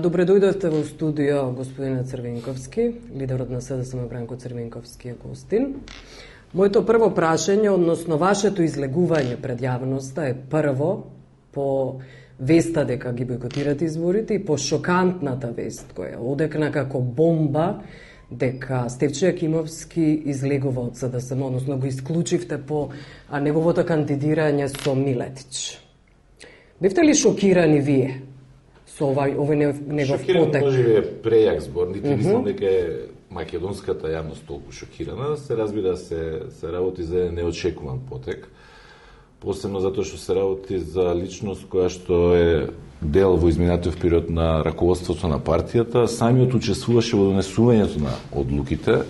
Добре дојдовте во студио, господине Црвенковски, лидерот на СДСМ Бранко Црвенковски е гостин. Моето прво прашање, односно вашето излегување пред јавноста е прво по веста дека ги бойкотирате изборите и по шокантната вест која одекна како бомба дека Стефчо Јакимовски излегува од СДСМ, односно го исклучивте по неговото кандидирање со Милетич. Бевте ли шокирани вие со овој негов потек? Може би е прејак збор, нити мислам дека е македонската јавност толку шокирана. Се разбира се работи за неочекуван потек. Посебно затоа што се работи за личност која што е дел во изминатиот период на раководството на партијата, самиот учествуваше во донесувањето на одлуките,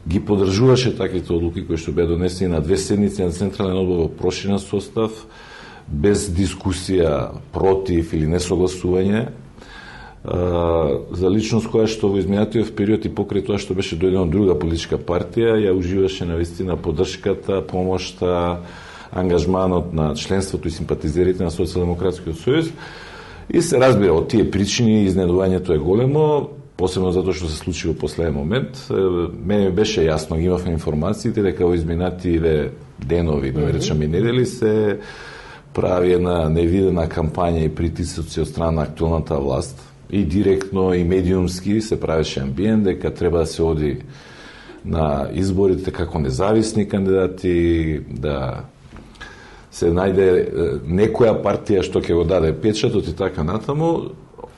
ги поддржуваше таквите одлуки кои што беа донесени на 2 седници на Централен одбор во проширен состав, без дискусија против или несогласување, за личност која што во изминатиот период и покрај тоа што беше дојдена од друга политичка партија, ја уживаше навистина поддршката, помошта, ангажманот на членството и симпатизерите на Социјалдемократскиот сојуз. И се разбира, од тие причини изненадувањето е големо, посебно затоа што се случи во последен момент. Мене беше јасно, ги имавме информациите дека во изминативе денови, да речеме недели, се прави една невидена кампања и притисоци од страна на актуелната власт, и директно и медиумски се правеше амбиент дека треба да се оди на изборите како независни кандидати, да се најде некоја партија што ќе го даде печатот и така натаму,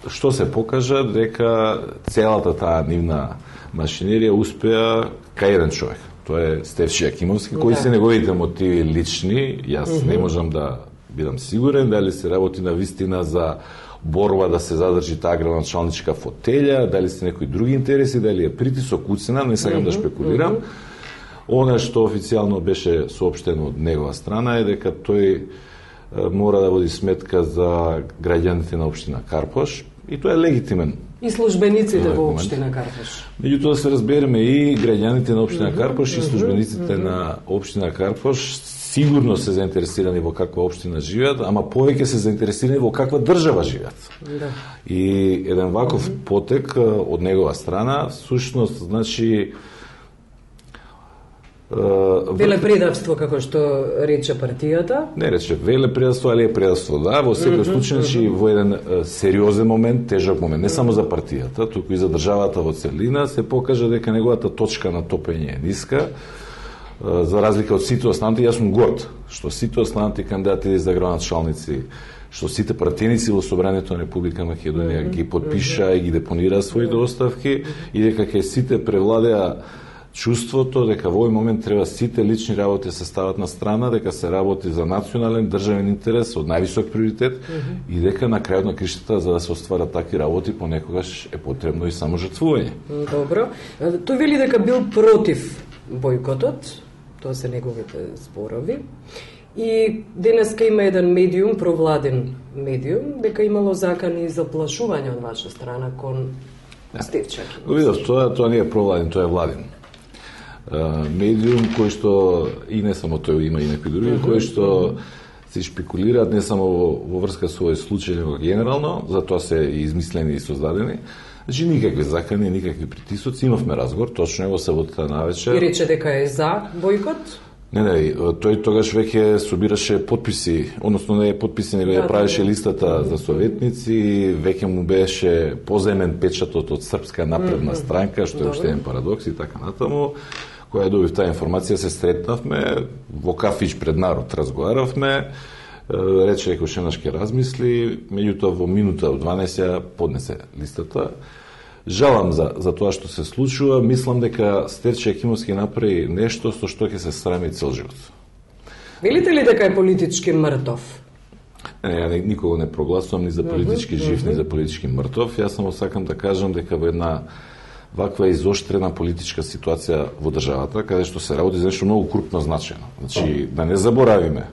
што се покажа дека целата таа нивна машинерија успеа кај еден човек. Тоа е Стефчо Јакимовски, кои се неговите мотиви лични, јас не можам да бидам сигурен дали се работи на вистина за борба да се задржи таа градоначалничка фотелја, дали се некои други интереси, дали е притисок, уцена, не сакам да шпекулирам. Она што официјално беше соопштено од негова страна е дека тој мора да води сметка за граѓаните на општина Карпош, и тоа е легитимен. И службениците во општина Карпош. Меѓутоа да се разбереме, и граѓаните на општина Карпош и службениците на општина Карпош сигурно се заинтересирани во каква општина живеат, ама повеќе се заинтересирани во каква држава живеат. Да. И еден ваков потек од негова страна, всушност, значи, велепредавство, како што рече партијата? Не рече велепредавство, али е предавство, да, во секој случај, значи, во еден сериозен момент, тежок момент, не само за партијата, туку и за државата во целина, се покажа дека неговата точка на топење е ниска, за разлика од сите останати. Јас сум горд што сите останати кандидати за градоначалници, што сите пратеници во Собранието на Република Македонија ги подпиша и ги депонира своите оставки, и дека ќе сите превладеа чувството дека во овој момент треба сите лични работи се стават на страна, дека се работи за национален државен интерес од највисок приоритет, и дека на крајот на криштата, за да се остварат такви работи, понекогаш е потребно и само жртвување. Добро. Тој вели дека бил против бојкотот, тоа се неговите зборови. И денеска има еден медиум, провладен медиум, дека имало закани за заплашување од ваша страна кон Стефчо Јакимовски. Видов, тоа не е провладен, тоа е владен. Медиум кој што, и не само тој, има и некои други, кои што се шпекулираат не само во врска со овој случај, него генерално, затоа се и измислени и создадени. Значи, никакви закани, никакви притисоци. Имавме разговор, точно во саботата навечер. И рече дека е за бојкот? Не, тој тогаш веќе собираше потписи, односно не е потписи, него ја правеше листата за советници, веќе му беше поземен печатот од Српска напредна странка, што е уште еден парадокс и така натаму. Која добив таа информација, се сретнавме во кафич пред народ, разговаравме, рече дека уште ќе размисли, меѓутоа во минута од 12 ја поднесе листата. Жалам за тоа што се случува, мислам дека Стефчо Јакимовски направи нешто со што ќе се срами цел живот. Велите ли дека е политички мртов? Не, ја никого не прогласувам ни за политички жив, ни за политички мртов. Јас само сакам да кажам дека во една ваква изоштрена политичка ситуација во државата, каде што се работи за нешто многу крупно значено. Значи, да не заборавиме.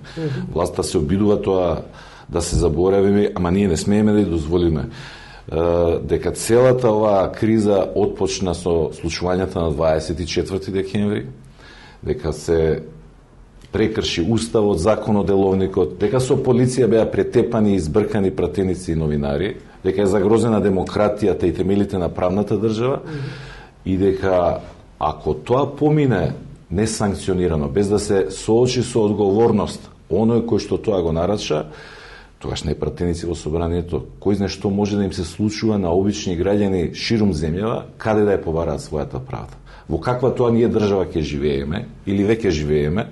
Власта се обидува тоа да се заборавиме, ама ние не смееме да ја дозволиме. Дека целата оваа криза отпочна со случувањата на 24 декември, дека се прекрши уставот, законот, деловникот, дека со полиција беа претепани и избркани пратеници и новинари, дека е загрозена демократијата и темелите на правната држава и дека ако тоа помине несанкционирано, без да се соочи со одговорност оној кој што тоа го нарача, тогаш не пратеници во собранието, кој знае што може да им се случува на обични граѓани ширум земјава, каде да ја побараат својата правда. Во каква тоа ние држава ќе живееме или веќе живееме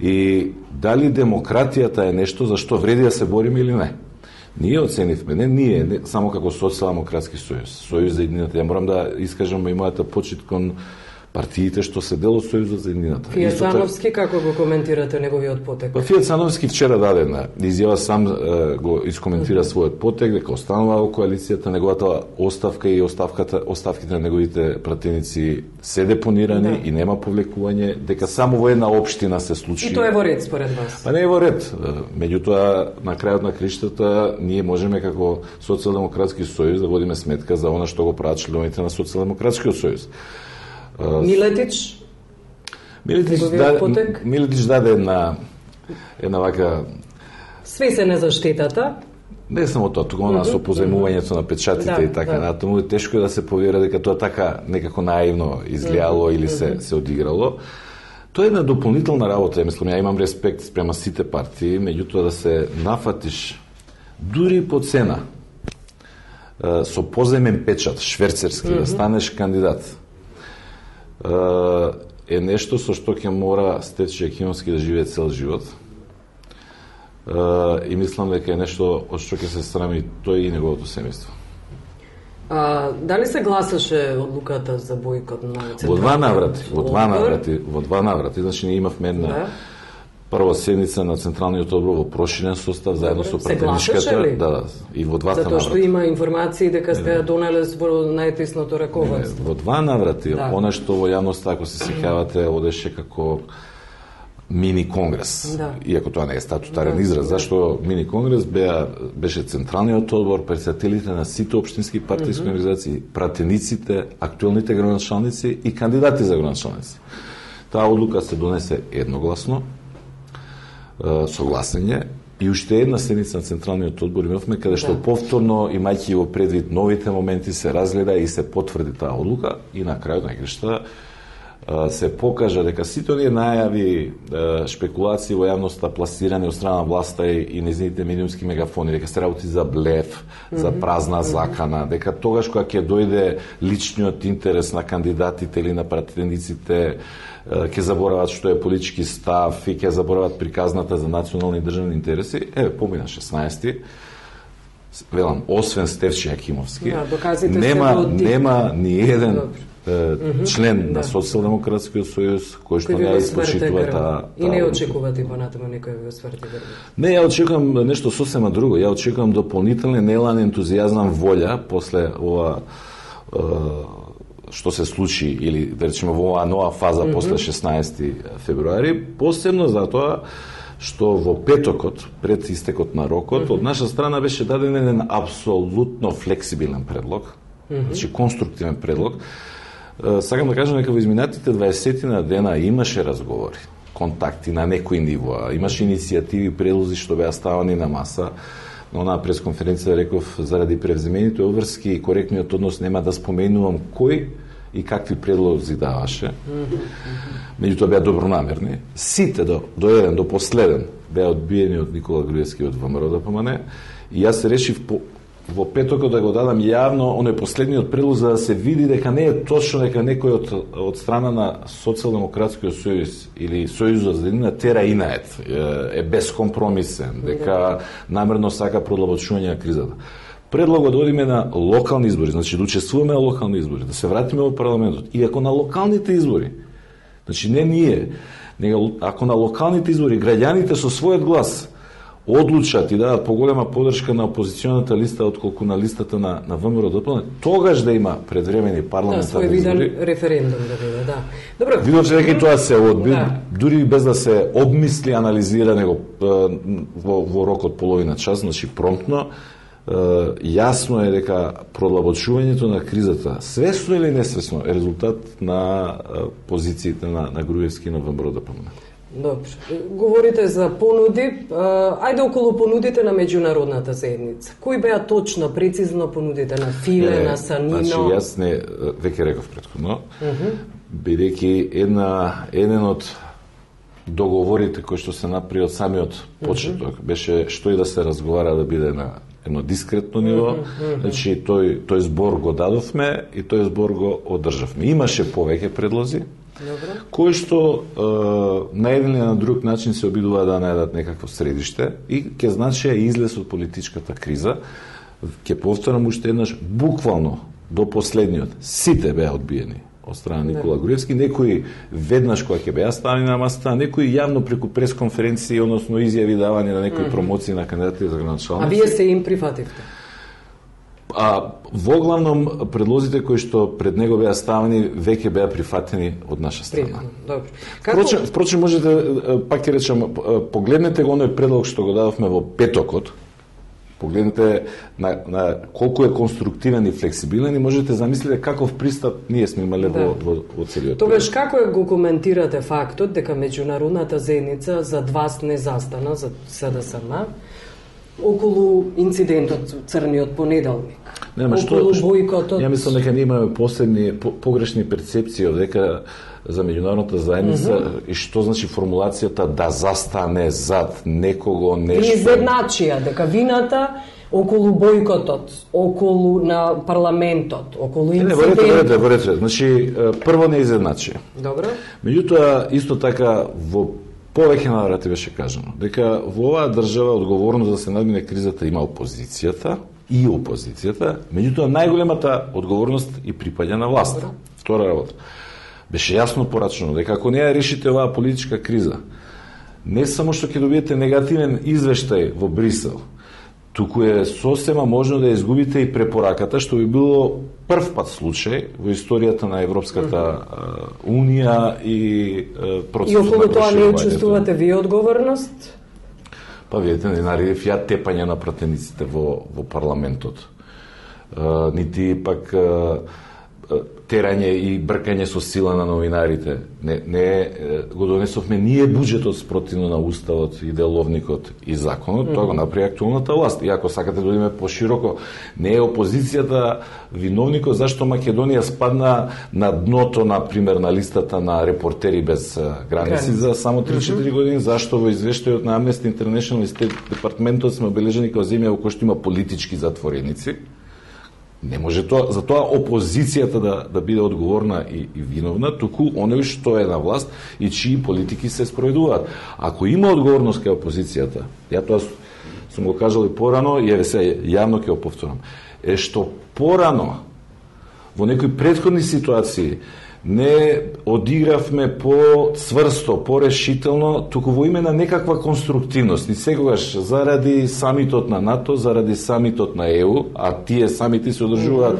и дали демократијата е нешто за што вреди да се бориме или не. Ние оценивме, не само како Социјалдемократски сојуз, Сојуз за едината. Ја морам да искажам и мојата почит кон партиите што се дел од Сојузот за едината. Фијат Цановски, како го коментирате неговиот потек? Фијат Цановски вчера даде на изјава, сам го искоментира својот потек, дека останува во коалицијата, неговата оставка и оставките на неговите пратеници се депонирани и нема повлекување, дека само во една општина се случи. И тоа е во ред според вас? Па не е во ред. Меѓутоа, на крајот на криштата, ние можеме како Социјалдемократски сојуз да водиме сметка за она што го прават членовите на Социјалдемократскиот сојуз. Милетич даде една вака свесен за штетата. Не само тоа, тука со позајмувањето на печатите и така натаму, тешко е да се повери дека тоа така некако наивно изгледало или се одиграло. Тоа е една дополнителна работа, мислам, ја имам респект спрема сите партии, меѓутоа да се нафатиш дури по цена со позајмен печат, шверцерски, да станеш кандидат, е нешто со што ќе мора Стефче Јакимовски да живее цел живот. И мислам дека е нешто од што ќе се срами тој и неговото семејство. Дали се гласаше одлуката за бојкот на Централниот? Во два наврати. Значи, ние имавме една прва седница на Централниот одбор во проширен состав заедно со пратеничката. Да, и во двата наврати. Затоа што има информации дека сте донеле во најтесното раководство. Во два наврати, она што во јавноста, ако се сеќавате, одеше како мини конгрес. Иако тоа не е статутарен израз, зашто мини конгрес беше Централниот одбор, претседателите на сите општински партиски организации, пратениците, актуелните градоначалници и кандидати за градоначалници. Таа одлука се донесе едногласно, со гласење, и уште една седница на Централниот одбор имавме, каде што повторно, имајќи во предвид новите моменти, се разгледа и се потврди таа одлука, и на крајот на играта се покажа дека сите оние најави, шпекулации во јавноста, пласирани од страна на власта и незините медиумски мегафони, дека се работи за блеф, за празна закана, дека тогаш кога ќе дојде личниот интерес на кандидатите или на пратениците, ќе заборават што е политички став и ќе заборават приказната за национални и државни интереси. Помина 16-ти, велам, освен Стефче Јакимовски, нема ни еден член на Социјалдемократскиот сојуз кој што не ја испочитува таа. И не очекувате понатаму некој го сврти грб? Не, ја очекувам нешто сосема друго. Ја очекувам дополнителен елан, ентузијазам, волја после ова што се случи, или да речеме во оваа нова фаза после 16 февруари, посебно затоа што во петокот, пред истекот на рокот, од наша страна беше даден еден апсолутно флексибилен предлог, значи конструктивен предлог. Сакам да кажам дека во изминатите 20 дена имаше разговори, контакти на некои нивоа, имаше иницијативи, предлози што беа ставани на маса. На онаа пресконференција реков, заради превземените обврски и коректниот однос нема да споменувам кој и какви предлози даваше. Меѓутоа беа добронамерни. Сите до еден, до последен беа одбиени од Никола Груевски од ВМРО-ДПМН, и јас се решив во петокот да го дадам јавно оној последниот предлог, за да се види дека не е точно дека некој од страна на Социјалдемократскиот сојуз или Сојузот за едина тера инает, е бескомпромисен, дека намерно сака продлабочување на кризата. Предлогот да одиме на локални избори, значи да учествуваме на локални избори, да се вратиме во парламентот. И ако на локалните избори, значи не ние, ако на локалните избори граѓаните со својот глас одлучат и дадат поголема подршка на опозиционата листа отколку на листата на ВМРО-ДПМН, тогаш да има предвремени парламентарни избори. Да, референдум да биде, да. Добро. Видовте дека и тоа се одби, дури без да се обмисли, анализира него во рок од половина час, значи промптно. Јасно е дека продлабочувањето на кризата, свесно или несвесно, е резултат на позициите на Груевски и на ВМРО-ДПМН. Добро. Говорите за понуди. Ајде околу понудите на меѓународната заедница. Кои беа точно, прецизно понудите на Филе, на Санино? Значи, јас веќе реков претходно, бидејќи еден од договорите кои што се направи од самиот почеток беше што и да се разговара да биде на едно дискретно ниво, значи тој збор го дадовме и тој збор го одржавме. Имаше повеќе предлози, кои што на еден или на друг начин се обидува да најдат некакво средиште и ќе значи излез од политичката криза. Ќе повторам уште еднаш, буквално до последниот сите беа одбиени од страна Никола Груевски, некои веднаш кога ќе беа ставени на масата, некои јавно преку пресконференции, односно изјави давање на некои промоции на кандидати за градоначалници. А вие се им прифативте? Во главном предлозите кои што пред него беа ставени веќе беа прифатени од наша страна. Добро. Впрочем, можете, пак ќе речам, погледнете го оној предлог што го дадовме во петокот, погледнете на колку е конструктивен и флексибилен и можете замислите каков пристап ние сме имале во целиот. Тогаш како го коментирате фактот дека меѓународната заедница зад вас не застана, за СДСМ, околу инцидентот црниот понеделник? Околу бојкотот? Ја мислам дека ние имаме посебни погрешни перцепции дека за меѓународната заедница и што значи формулацијата да застане зад некого нешто. Изедначија дека вината околу бојкотот, околу на парламентот, околу инцидентот. Верете. Значи прво не изедначија. Добро. Меѓутоа исто така во повеќе наврати беше кажано дека во оваа држава одговорност да се надмине кризата има опозицијата, меѓутоа најголемата одговорност и припаѓа на власта. Втора работа. Беше јасно порачено дека ако не ја решите оваа политичка криза, не само што ќе добиете негативен извештај во Брисел, туку е сосема можно да изгубите и препораката, што би било прв пат случај во историјата на Европската Унија и процесот на проширување. И околу тоа не чувствувате вие одговорност? Па видите, не наредив ја тепање на пратениците во парламентот. Нити пак терање и бркање со сила на новинарите. Не го донесовме ние буџетот спротивно на уставот и деловникот и законот, тоа го направи актуелната власт. И ако сакате да одиме пошироко, не е опозицијата виновникот зашто Македонија спадна на дното, на пример, на листата на Репортери без граници за само 3-4 години, зашто во извештајот на Amnesty International и Стейт департментот сме обележени како земја во која што има политички затвореници. Не може тоа, за тоа опозицијата да биде одговорна и виновна, туку оној што е на власт и чии политики се спроведуваат. Ако има одговорност кај опозицијата, ја тоа сум го кажал и порано, и еве се јавно ќе го повторам, е што порано во некои претходни ситуации не одигравме по-цврсто, по-решително, туку во име на некаква конструктивност. И секогаш заради самитот на НАТО, заради самитот на ЕУ, а тие самити се одржуваат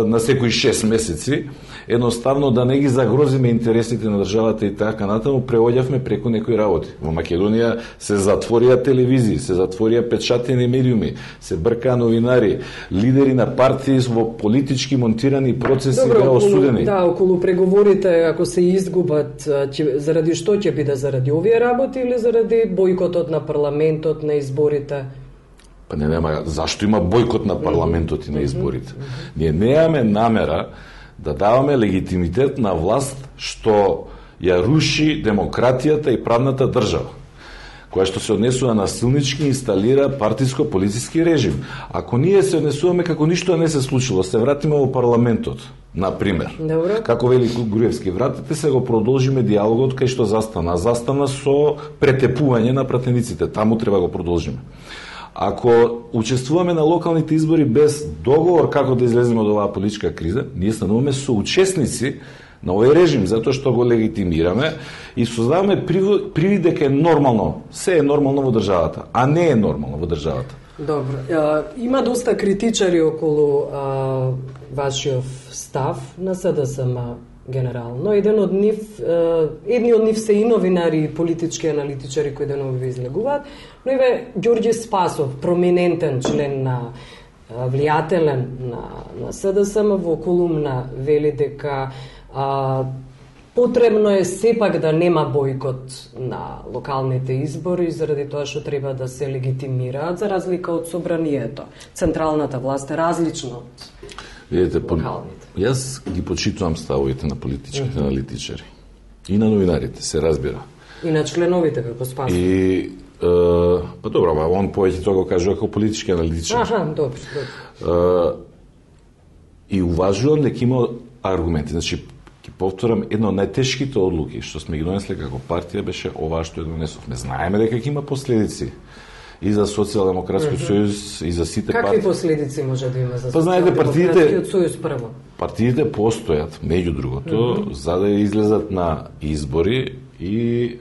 на секои 6 месеци, едноставно да не ги загрозиме интересите на државата и така натаму, преоѓавме преку некои работи. Во Македонија се затворија телевизии, се затворија печатени медиуми, се бркаа новинари, лидери на партии во политички монтирани процеси беа осудени. Да, околу преговорите, ако се изгубат, заради што ќе биде? Заради овие работи или заради бојкотот на парламентот, на изборите? Па нема, зашто има бојкот на парламентот и на изборите? Ние немаме намера да даваме легитимитет на власт што ја руши демократијата и правната држава, која што се однесува насилнички инсталира партиско-полициски режим. Ако ние се однесуваме како ништо не се случило, се вратиме во парламентот, например, како вели Груевски, вратите се го продолжиме диалогот кај што застана со претепување на пратениците, таму треба го продолжиме. Ако учествуваме на локалните избори без договор како да излеземе од оваа политичка криза, ние стануваме соучесници на овој режим, затоа што го легитимираме и создаваме привид дека е нормално, се е нормално во државата, а не е нормално во државата. Добро. Има доста критичари околу вашиот став на СДСМ генерално. Едни од нив се и новинари и политички аналитичари кои денови ви излегуваат, но и Ѓорѓе Спасов, проминентен член на влијателен на СДСМ, во колумна вели дека Потребно е сепак да нема бойкот на локалните избори заради тоа што треба да се легитимираат за разлика од собранието. Централната власт е различно од локалните. Јас ги почитувам ставовите на политичките аналитичари и на новинарите, се разбира. И на членовите како спасно. И па добро, он повеќе тоа го кажува како политички аналитичар. Добро. И уважувам дека има аргументи. Значи, ќе повторам, една од најтешките одлуки што сме ги донесли како партија беше оваа што ја донесовме. Знаеме дека ќе има последици и за Социјалдемократскиот сојуз и за сите партии. Какви последици може да има за Социјалдемократскиот сојуз прво? Партиите постојат, меѓу другото, за да излезат на избори и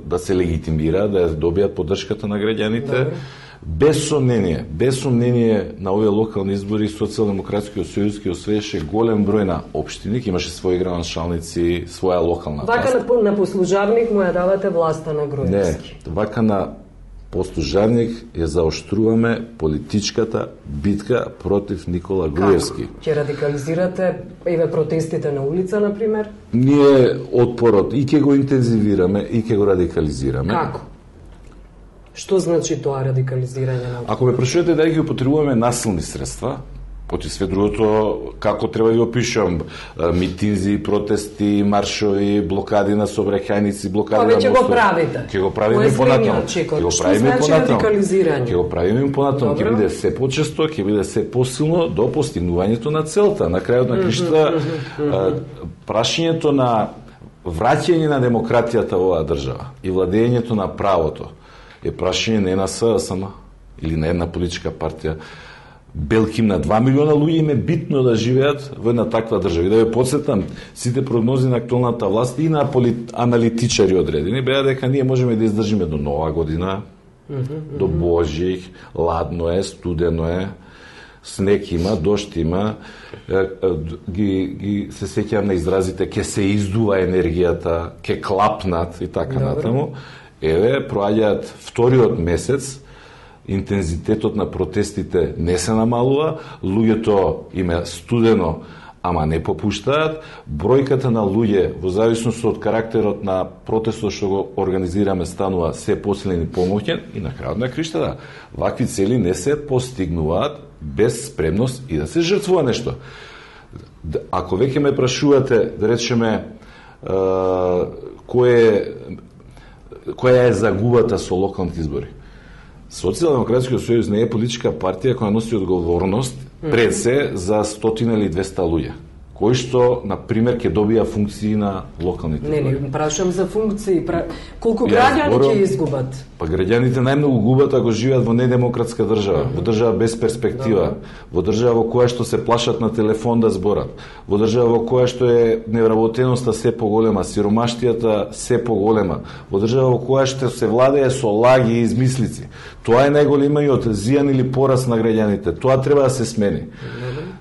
да се легитимираат, да ја добијат поддршката на граѓаните. Без сомнение на овие локални избори Социјалдемократскиот сојуз ќе освоеше голем број на општини, имаше своји градоначалници, своја локална власт. Вака на послужарник му ја давате власта на Груевски. Не, вака на послужарник ја заоштруваме политичката битка против Никола Груевски. Ќе радикализирате протестите на улица, например? Ние отпорот и ќе го интензивираме и ќе го радикализираме. Како? Што значи тоа радикализирање на? Ако ме прашувате дали ги употребуваме насилни средства, поти све другото, како треба да ги опишувам, митинзи, протести, маршови, блокади на сообраќајници, блокади на мостови. Ќе го правите. Ќе го правиме и понатаму. Ќе го правиме и понатаму. Ќе биде се почесто, ќе биде се посилно до постигнувањето на целта. На крајот на криштата, прашањето на враќање на демократијата во оваа држава и владењето на правото е прашање не на СДСМ или на една политичка партија. Белким на 2 милиона луѓе им е битно да живеат во една таква држава. И да ве подсетам, сите прогнози на актуелната власт и на аналитичари одредени беа дека ние можеме да издржиме до Нова година, до Божјик, ладно е, студено е, снег има, дожд има, ги се сеќавам на изразите ке се издува енергијата, ке клапнат и така натаму. Еве, проаѓаат вториот месец, интензитетот на протестите не се намалува, луѓето им е студено, ама не попуштаат, бројката на луѓе, во зависност од карактерот на протестот што го организираме, станува се посилен и помоќен и на крајот на криштата. Вакви цели не се постигнуваат без спремност и да се жртвува нешто. Ако веќе ме прашувате, да речеме, која е загубата со локалните избори? Социјалдемократскиот сојуз не е политичка партија која носи одговорност пред се за 100 или 200 луѓе, кои што, на пример, ќе добија функции на локалните избори. Не, прашам за функции. Колку граѓани ќе изгубат? Па граѓаните најмногу губат ако живеат во недемократска држава, во држава без перспектива, во држава во која што се плашат на телефон да зборат, во држава во која што е невработеноста се поголема, сиромаштијата се поголема, во држава во која што се владее со лаги и измислици. Тоа е најголемиот зијан или пораз на граѓаните. Тоа треба да се смени.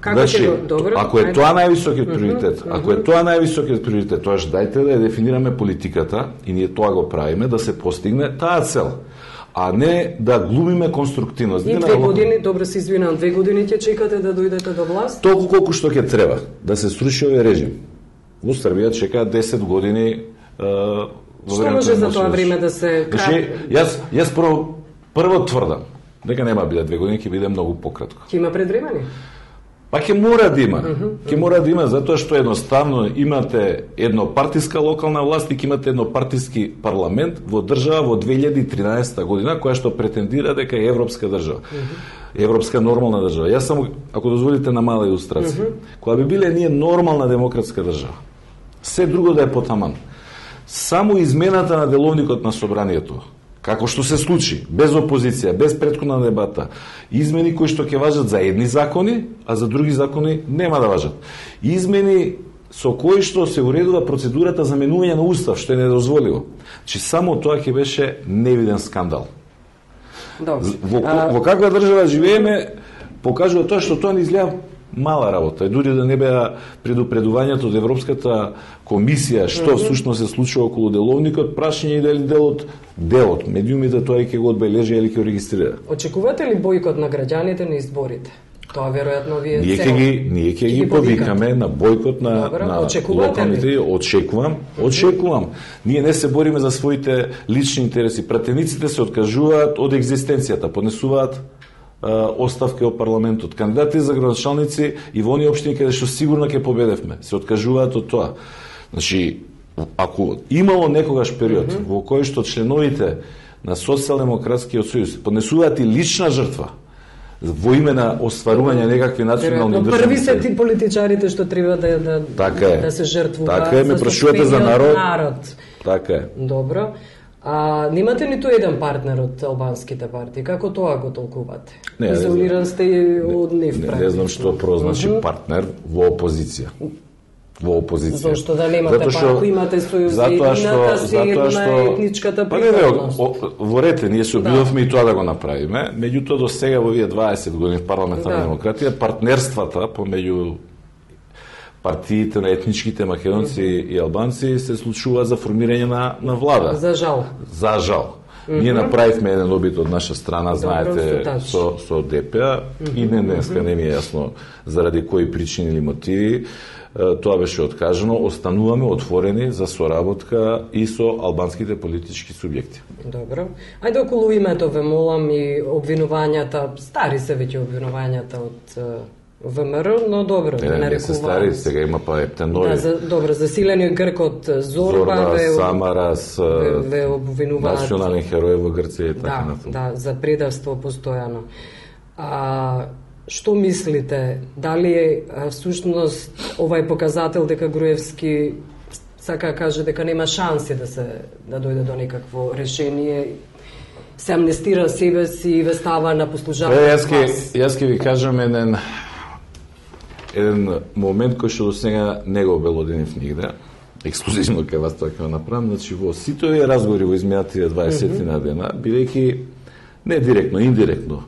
Ако е тоа највисокиот приоритет, тоа дајте да ја дефинираме политиката и ние тоа го правиме да се постигне таа цел, а не да глумиме конструктивност. И 2 години, добро се извинувам, 2 години ќе чекате да дојдете до власт? Толку колку што ќе треба да се сруши овој режим. Во Србија чекаат 10 години Што може за тоа време да се Јас прво тврдам дека нема биде 2 години, ќе биде многу пократко. Ќе има предвремени? Па ќе мора да има. Ќе мора да има затоа што едноставно имате еднопартиска локална власт и ќе имате еднопартиски парламент во држава во 2013 година која што претендира дека е европска држава. Европска нормална држава. Јас само, ако дозволите, на мала илустрација. Кога би биле ние нормална демократска држава, се друго да е потаман. Само измената на деловникот на собранието, како што се случи, без опозиција, без претходна дебата, измени кои што ќе важат за едни закони, а за други закони нема да важат. Измени со кои што се уредува процедурата за менување на устав, што е недозволиво. Че само тоа ќе беше невиден скандал. Во каква држава живееме, покажува тоа што тоа не изгледа мала работа. И дури да не беа предупредувањето од Европската комисија што всушност се случува околу деловникот, прашање и дали делот, медиумите тоа ќе го одбележи или ќе го регистрира. Очекувате ли бојкот на граѓаните на изборите? Тоа веројатно вие ние ќе ги повикаме на бојкот на локалните. Очекувам. Ние не се бориме за своите лични интереси. Пратениците се откажуваат од екзистенцијата, поднесуваат оставки од парламентот. Кандидати за градоначалници и во оние општини каде што сигурно ќе победевме, се откажуваат од тоа. Значи, ако имало некогаш период во кој што членовите на Социјалдемократскиот сојуз поднесуваат и лична жртва во име на остварување некакви национални државни. Први се ти политичарите што треба да се жртвуваат. Така е, ме прашувате за народ. Така е. Добро. Немате ниту еден партнер од албанските партии. Како тоа го толкувате? Изолиран сте и од нив. Не знам што прозначи партнер во опозиција. Зошто да немате партија, имате сојуз за едината си на етничката припадност. Во рете, ние се обидовме и тоа да го направиме, меѓутоа до сега во овие 20 години парламентарна демократија, партнерствата помеѓу партиите на етничките македонци и албанци се случува за формирање на влада. За жал. Ние направивме еден обид од наша страна, знаете, со ДП и денеска не ми е јасно заради кои причини или мотиви. Тоа беше откажано, остануваме отворени за соработка и со албанските политички субјекти. Добро. Ајде околу името ве молам и обвинувањата, стари се веќе обвинувањата од ВМРО, но добро, не се стари, сега има па ептенови. Добро, засилениот грк од Зорба, Самарас, ве обвинуваат. Национален херој во Грција и така натаму. Да, за предавство постојано. Што мислите? Дали е всушност овај показател дека Груевски сака каже дека нема шанси да дојде до некакво решение, се амнестира себе си и ве става на послужавање? Јас ќе ви кажам еден момент кој што до сега не го обелоденив нигде. Ексклузивно кај вас тоа ќе го направам. Значи во сите овие разговори во изминатите 20 на дена, бидејќи не директно, индиректно,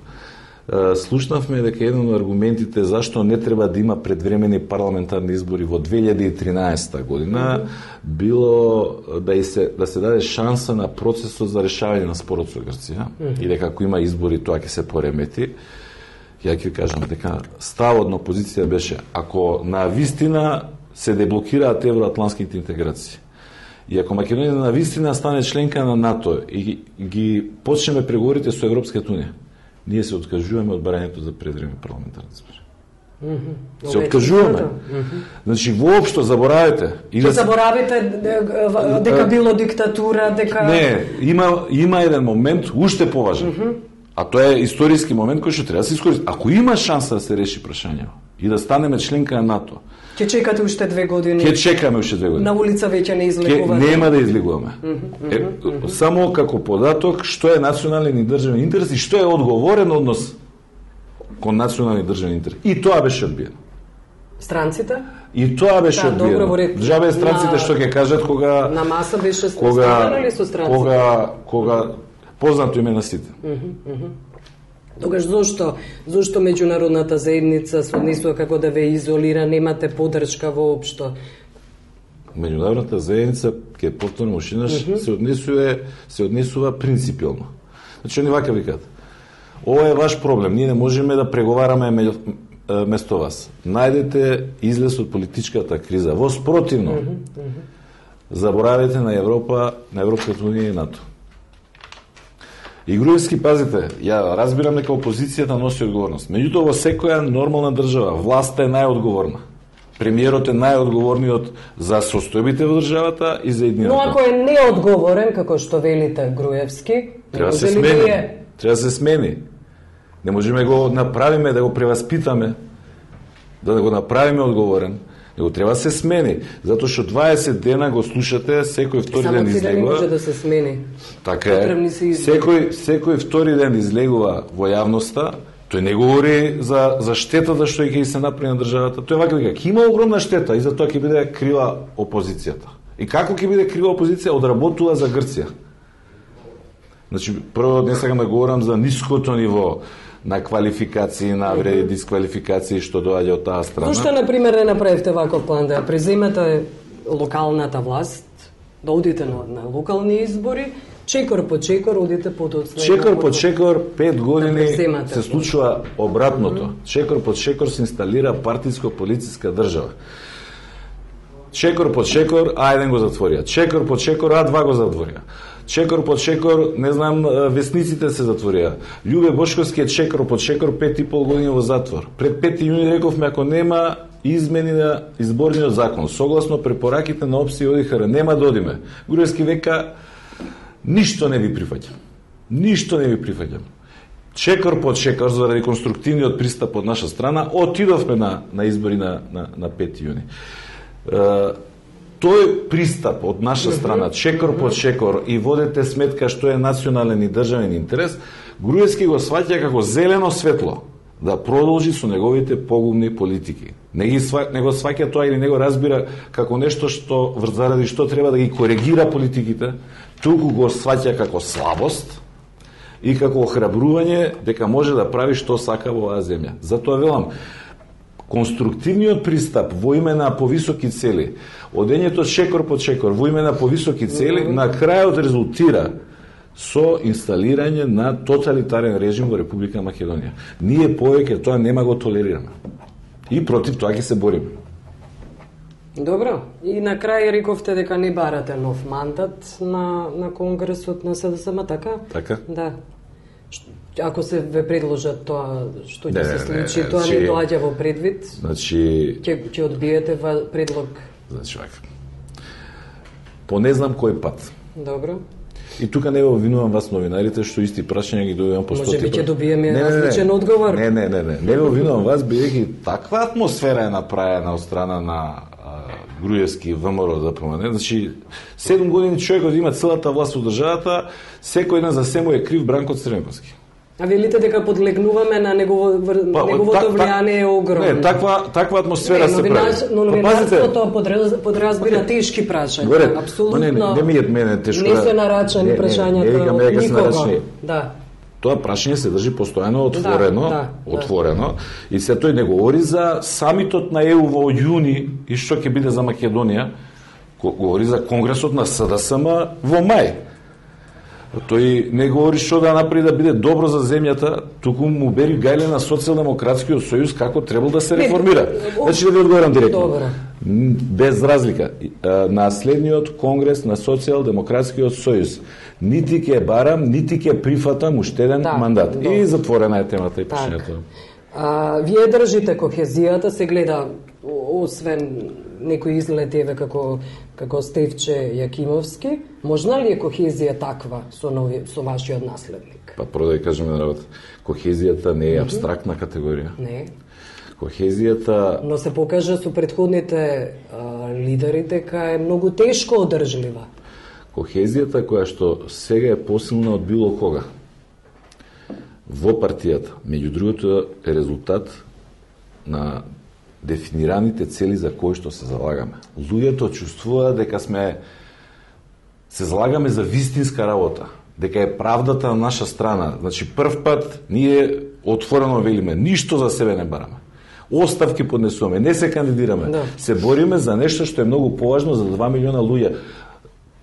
слушнавме дека еден од аргументите зашто не треба да има предвремени парламентарни избори во 2013 година било да се даде шанса на процесот за решавање на спорот со Грција и дека ако има избори тоа ќе се поремети. Ја ќе кажам дека ставот на опозиција беше ако на вистина се деблокираат евроатлантските интеграции и ако Македонија на вистина стане членка на НАТО и ги почнеме преговорите со Европската унија, ние се откажуваме од барањето за предвремен парламентарни избори. Се откажуваме. Значи, воопшто заборавите. Заборавите дека било диктатура, дека... Не, има еден момент, уште поважен. А тоа е историски момент кој што треба да се искористи. Ако има шанса да се реши прашањето и да станеме членка на НАТО, ќе чекате уште 2 години. Ќе чекаме уште 2 години. На улица веќе не излегувате. Нема да излегуваме. Само како податок што е национален и државен интерес и што е одговорен однос кон национални и државни интерес. И тоа беше одбиено. Странците? И тоа беше одбиено. Џабе странците што ќе кажат кога на маса беше ставено или со странците? Кога познато име на сите. Тогаш зошто меѓународната заедница се однесува како да ве изолира, немате поддршка воопшто? Меѓународната заедница, ќе повторам уште еднаш, се однесува принципилно. Значи, они вака викаат. Ова е ваш проблем, ние не можеме да преговараме место вас. Најдете излез од политичката криза. Во спротивно, заборавете на Европа, на Европската унија и НАТО. И Груевски, пазите, ја разбирам дека опозицијата носи одговорност. Меѓутоа, во секоја нормална држава, власта е најодговорна. Премиерот е најодговорниот за состојбите во државата и за еднината. Но ако е неодговорен, како што велите Груевски, треба да се смени. Не можеме го направиме, да го преваспитаме, да го направиме одговорен. Него треба да се смени, затоа што 20 дена го слушате, секој втори ден излегува. Само може да се смени. Така е. Секој втори ден излегува во јавноста, тој не говори за штетата што ќе се направи на државата. Тој вака вика, ќе има огромна штета и затоа ќе биде крива опозицијата. И како ќе биде крива опозиција? Одработува за Грција. Значи, прво не сакам да говорам за ниското ниво на квалификации, навреди, дисквалификации што доаѓа од таа страна. Зошто, например, не направивте ваков план да преземете локалната власт, да одите на локални избори, Чекор по чекор одите подоцна. Чекор по чекор 5 години преземате се случува обратното. Чекор по чекор се инсталира партиско-полициска држава. Чекор по чекор, А1 го затворија. Чекор по чекор, А2 го затворија. Чекор по чекор, не знам, весниците се затворија. Љубе Бошковски е чекор по чекор 5,5 години во затвор. Пред 5 јуни рековме, ако нема измени на изборниот закон, согласно препораките на ОПСИ и ОДИХР, нема да одиме. Груевски века, ништо не ви прифаќам. Ништо не ви прифаќам. Чекор по чекор, заради конструктивниот пристап од наша страна, отидовме на избори на 5 јуни. Тој пристап од наша страна, чекор по чекор, и водете сметка што е национален и државен интерес, Груевски го сваќа како зелено светло да продолжи со неговите погубни политики. Не го сваќа тоа или не го разбира како нешто што заради што треба да ги коригира политиките, туку го сваќа како слабост и како охрабрување дека може да прави што сака во оваа земја. Затоа велам, конструктивниот пристап во име на повисоки цели, одењето чекор по чекор во име на повисоки цели, на крајот резултира со инсталирање на тоталитарен режим во Република Македонија. Ние повеќе тоа нема го толерираме. И против тоа ќе се бориме. Добро. И на крај рековте дека не барате нов мандат на Конгресот на СДСМ, така? Така. Да. Ако се ве предложат тоа, што ќе се случи, тоа не доаѓа во предвид? Значи, ќе одбиете предлог? Значи, по не знам кој пат. Добро. И тука не обвинувам вас новинарите што исти прашања ги добивам по 100 пати. Може би ќе добиеме различен одговор. Не обвинувам вас, бидејќи таква атмосфера е направена од страна на Груевски, ВМРО, ДПМН. Значи, 7 години човекот има целата власт во државата, секој ден за се му е крив Бранко Црвенковски. А велите дека подлегнуваме на неговото влијание е огромно. Не, таква атмосфера се прави. Но новинарството подразбира тешки прашања. Апсолутно. Не ми е мене тешко. Не се нарачани прашањата никога. Да. Тоа прашање се држи постојано отворено и се тој не говори за самитот на ЕУ во јуни и што ќе биде за Македонија, говори за конгресот на СДСМ во мај. Тој не говори што да направи да биде добро за земјата, туку му бери гајле на Социјалдемократскиот сојуз како требал да се реформира. Значи да ви одговорам директно. Добро. Без разлика. Наследниот конгрес на Социјалдемократскиот сојуз нити ќе барам, нити ќе прифатам уште еден мандат. И затворена е темата и прашањето. Вие држите кохезијата, се гледа освен некои излетеве како Стефче Јакимовски, можна ли е кохезија таква со вашиот наследник? Па прво да ја кажеме на работа. Кохезијата не е абстрактна категорија. Не. Кохезијата... Но се покажа со претходните лидери дека е многу тешко одржлива. Кохезијата која што сега е посилна од било кога во партијата, меѓу другото е резултат на дефинираните цели за кои што се залагаме. Луѓето чувствуваат дека се залагаме за вистинска работа, дека е правдата на наша страна. Значи, прв пат ние отворено велиме, ништо за себе не бараме. Оставки поднесуваме, не се кандидираме. Да. Се бориме за нешто што е многу поважно за 2 милиона луѓе.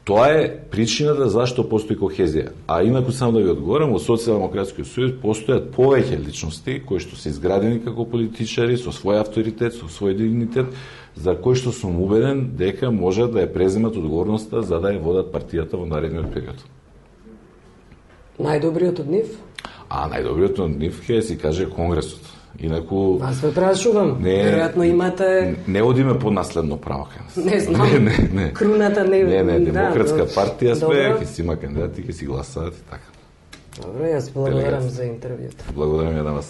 Тоа е причината зашто постои кохезија. А инаку само да ви одговорам, во Социјалдемократскиот сојуз постојат повеќе личности кои што се изградени како политичари со свој авторитет, со свој дигнитет, за кои што сум убеден дека може да ја преземат одговорноста за да ја водат партијата во наредниот период. Најдобриот од нив? Најдобриот од нив ќе си каже Конгресот. Инаку... Вас ве прашувам. Веројатно имате... Не одиме по наследно право. Не знам. Не. Круната не... Не, Демократска партија сме, ќе си има кандидати, ќе си гласаат и така. Добро, јас благодарам за интервјуто. Благодарам ја на вас.